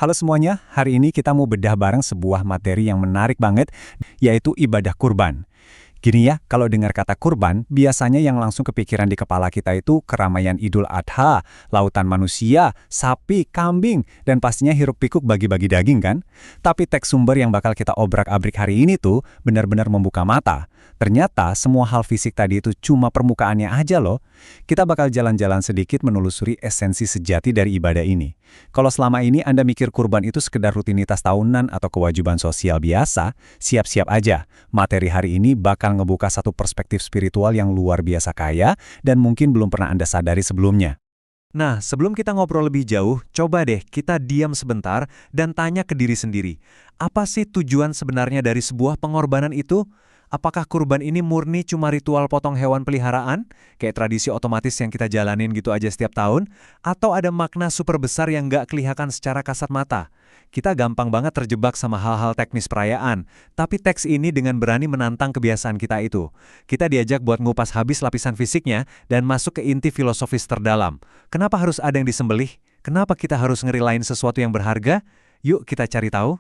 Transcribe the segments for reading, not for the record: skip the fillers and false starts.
Halo semuanya, hari ini kita mau bedah bareng sebuah materi yang menarik banget, yaitu ibadah kurban. Gini ya, kalau dengar kata kurban, biasanya yang langsung kepikiran di kepala kita itu keramaian Idul Adha, lautan manusia, sapi, kambing, dan pastinya hiruk-pikuk bagi-bagi daging kan? Tapi teks sumber yang bakal kita obrak-abrik hari ini tuh benar-benar membuka mata. Ternyata semua hal fisik tadi itu cuma permukaannya aja loh. Kita bakal jalan-jalan sedikit menelusuri esensi sejati dari ibadah ini. Kalau selama ini Anda mikir kurban itu sekedar rutinitas tahunan atau kewajiban sosial biasa, siap-siap aja. Materi hari ini bakal ngebuka satu perspektif spiritual yang luar biasa kaya dan mungkin belum pernah Anda sadari sebelumnya. Nah, sebelum kita ngobrol lebih jauh, coba deh kita diam sebentar dan tanya ke diri sendiri. Apa sih tujuan sebenarnya dari sebuah pengorbanan itu? Apakah kurban ini murni cuma ritual potong hewan peliharaan? Kayak tradisi otomatis yang kita jalanin gitu aja setiap tahun? Atau ada makna super besar yang nggak kelihatan secara kasat mata? Kita gampang banget terjebak sama hal-hal teknis perayaan, tapi teks ini dengan berani menantang kebiasaan kita itu. Kita diajak buat ngupas habis lapisan fisiknya dan masuk ke inti filosofis terdalam. Kenapa harus ada yang disembelih? Kenapa kita harus ngerilain sesuatu yang berharga? Yuk kita cari tahu.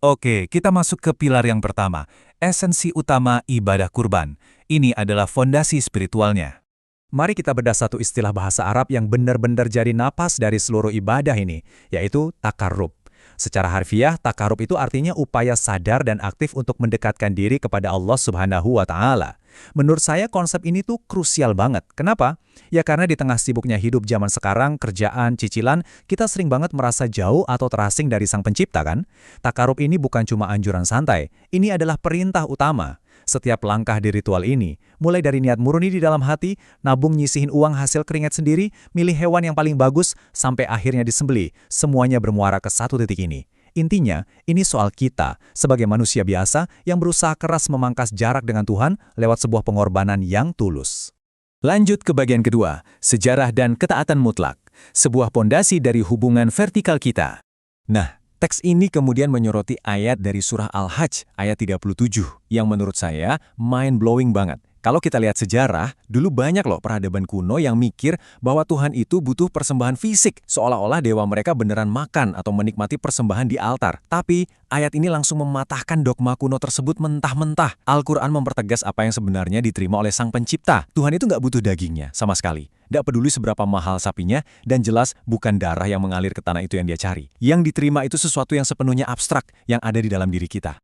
Oke, kita masuk ke pilar yang pertama, esensi utama ibadah kurban. Ini adalah fondasi spiritualnya. Mari kita bedah satu istilah bahasa Arab yang benar-benar jadi napas dari seluruh ibadah ini, yaitu takarrub. Secara harfiah, takarrub itu artinya upaya sadar dan aktif untuk mendekatkan diri kepada Allah Subhanahu wa Ta'ala. Menurut saya konsep ini tuh krusial banget. Kenapa? Ya karena di tengah sibuknya hidup zaman sekarang, kerjaan, cicilan, kita sering banget merasa jauh atau terasing dari Sang Pencipta kan? Takarrub ini bukan cuma anjuran santai, ini adalah perintah utama. Setiap langkah di ritual ini, mulai dari niat murni di dalam hati, nabung nyisihin uang hasil keringat sendiri, milih hewan yang paling bagus, sampai akhirnya disembelih, semuanya bermuara ke satu titik ini. Intinya, ini soal kita, sebagai manusia biasa yang berusaha keras memangkas jarak dengan Tuhan lewat sebuah pengorbanan yang tulus. Lanjut ke bagian kedua, sejarah dan ketaatan mutlak, sebuah pondasi dari hubungan vertikal kita. Nah, teks ini kemudian menyoroti ayat dari surah Al-Hajj ayat 37 yang menurut saya mind-blowing banget. Kalau kita lihat sejarah, dulu banyak loh peradaban kuno yang mikir bahwa Tuhan itu butuh persembahan fisik, seolah-olah dewa mereka beneran makan atau menikmati persembahan di altar. Tapi, ayat ini langsung mematahkan dogma kuno tersebut mentah-mentah. Al-Quran mempertegas apa yang sebenarnya diterima oleh Sang Pencipta. Tuhan itu nggak butuh dagingnya, sama sekali. Nggak peduli seberapa mahal sapinya, dan jelas bukan darah yang mengalir ke tanah itu yang dia cari. Yang diterima itu sesuatu yang sepenuhnya abstrak, yang ada di dalam diri kita.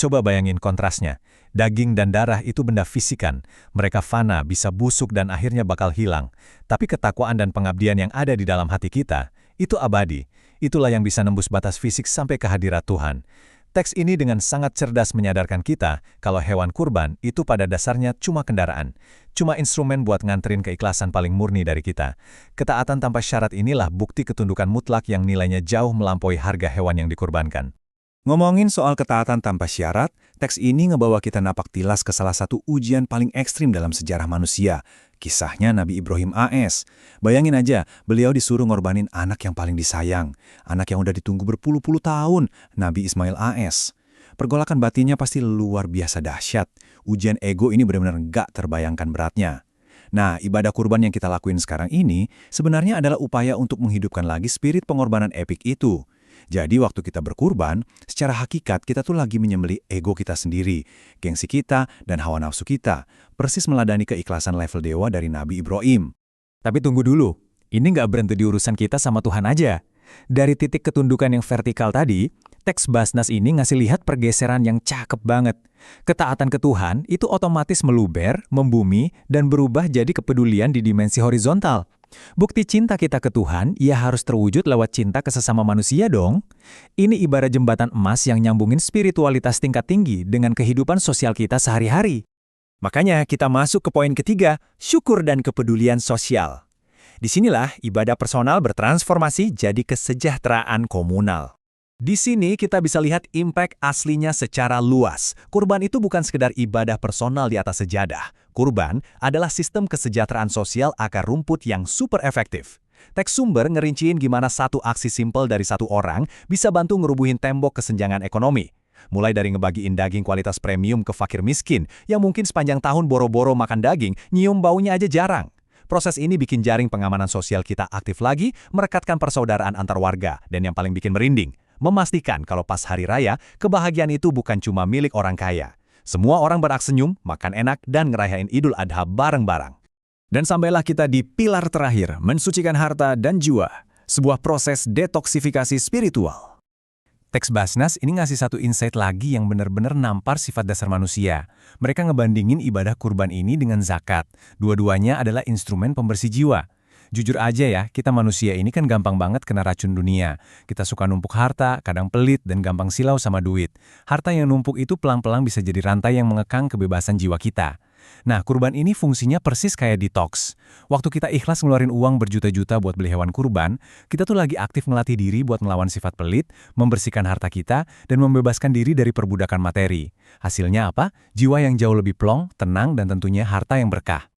Coba bayangin kontrasnya. Daging dan darah itu benda fisikan. Mereka fana, bisa busuk dan akhirnya bakal hilang. Tapi ketakwaan dan pengabdian yang ada di dalam hati kita, itu abadi. Itulah yang bisa nembus batas fisik sampai ke hadirat Tuhan. Teks ini dengan sangat cerdas menyadarkan kita kalau hewan kurban itu pada dasarnya cuma kendaraan. Cuma instrumen buat nganterin keikhlasan paling murni dari kita. Ketaatan tanpa syarat inilah bukti ketundukan mutlak yang nilainya jauh melampaui harga hewan yang dikurbankan. Ngomongin soal ketaatan tanpa syarat, teks ini ngebawa kita napak tilas ke salah satu ujian paling ekstrim dalam sejarah manusia. Kisahnya Nabi Ibrahim AS. Bayangin aja, beliau disuruh ngorbanin anak yang paling disayang. Anak yang udah ditunggu berpuluh-puluh tahun, Nabi Ismail AS. Pergolakan batinnya pasti luar biasa dahsyat. Ujian ego ini benar-benar nggak terbayangkan beratnya. Nah, ibadah kurban yang kita lakuin sekarang ini sebenarnya adalah upaya untuk menghidupkan lagi spirit pengorbanan epik itu. Jadi waktu kita berkurban, secara hakikat kita tuh lagi menyembelih ego kita sendiri, gengsi kita, dan hawa nafsu kita, persis meladani keikhlasan level dewa dari Nabi Ibrahim. Tapi tunggu dulu, ini nggak berhenti di urusan kita sama Tuhan aja. Dari titik ketundukan yang vertikal tadi, teks Basnas ini ngasih lihat pergeseran yang cakep banget. Ketaatan ke Tuhan itu otomatis meluber, membumi, dan berubah jadi kepedulian di dimensi horizontal. Bukti cinta kita ke Tuhan, ia harus terwujud lewat cinta ke sesama manusia dong. Ini ibarat jembatan emas yang nyambungin spiritualitas tingkat tinggi dengan kehidupan sosial kita sehari-hari. Makanya kita masuk ke poin ketiga, syukur dan kepedulian sosial. Disinilah ibadah personal bertransformasi jadi kesejahteraan komunal. Di sini kita bisa lihat impact aslinya secara luas. Kurban itu bukan sekedar ibadah personal di atas sejadah. Kurban adalah sistem kesejahteraan sosial akar rumput yang super efektif. Teks sumber ngerinciin gimana satu aksi simpel dari satu orang bisa bantu ngerubuhin tembok kesenjangan ekonomi. Mulai dari ngebagiin daging kualitas premium ke fakir miskin yang mungkin sepanjang tahun boro-boro makan daging, nyium baunya aja jarang. Proses ini bikin jaring pengamanan sosial kita aktif lagi, merekatkan persaudaraan antar warga, dan yang paling bikin merinding, memastikan kalau pas hari raya, kebahagiaan itu bukan cuma milik orang kaya. Semua orang berak senyum, makan enak, dan ngerayain Idul Adha bareng-bareng. Dan sampailah kita di pilar terakhir, mensucikan harta dan jiwa, sebuah proses detoksifikasi spiritual. Teks Basnas ini ngasih satu insight lagi yang benar-benar nampar sifat dasar manusia. Mereka ngebandingin ibadah kurban ini dengan zakat. Dua-duanya adalah instrumen pembersih jiwa. Jujur aja ya, kita manusia ini kan gampang banget kena racun dunia. Kita suka numpuk harta, kadang pelit, dan gampang silau sama duit. Harta yang numpuk itu pelang-pelang bisa jadi rantai yang mengekang kebebasan jiwa kita. Nah, kurban ini fungsinya persis kayak detox. Waktu kita ikhlas ngeluarin uang berjuta-juta buat beli hewan kurban, kita tuh lagi aktif ngelatih diri buat melawan sifat pelit, membersihkan harta kita, dan membebaskan diri dari perbudakan materi. Hasilnya apa? Jiwa yang jauh lebih plong, tenang, dan tentunya harta yang berkah.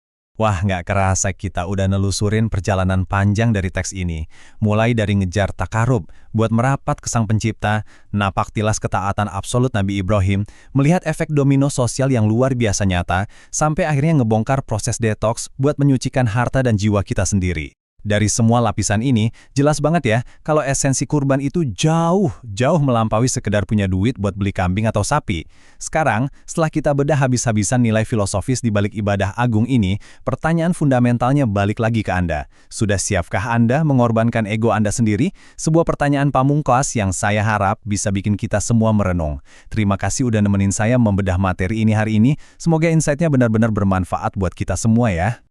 Wah, nggak kerasa kita udah nelusurin perjalanan panjang dari teks ini. Mulai dari ngejar takarub, buat merapat ke Sang Pencipta, napak tilas ketaatan absolut Nabi Ibrahim, melihat efek domino sosial yang luar biasa nyata, sampai akhirnya ngebongkar proses detox buat menyucikan harta dan jiwa kita sendiri. Dari semua lapisan ini, jelas banget ya, kalau esensi kurban itu jauh melampaui sekedar punya duit buat beli kambing atau sapi. Sekarang, setelah kita bedah habis-habisan nilai filosofis di balik ibadah agung ini, pertanyaan fundamentalnya balik lagi ke Anda. Sudah siapkah Anda mengorbankan ego Anda sendiri? Sebuah pertanyaan pamungkas yang saya harap bisa bikin kita semua merenung. Terima kasih udah nemenin saya membedah materi ini hari ini. Semoga insight-nya benar-benar bermanfaat buat kita semua ya.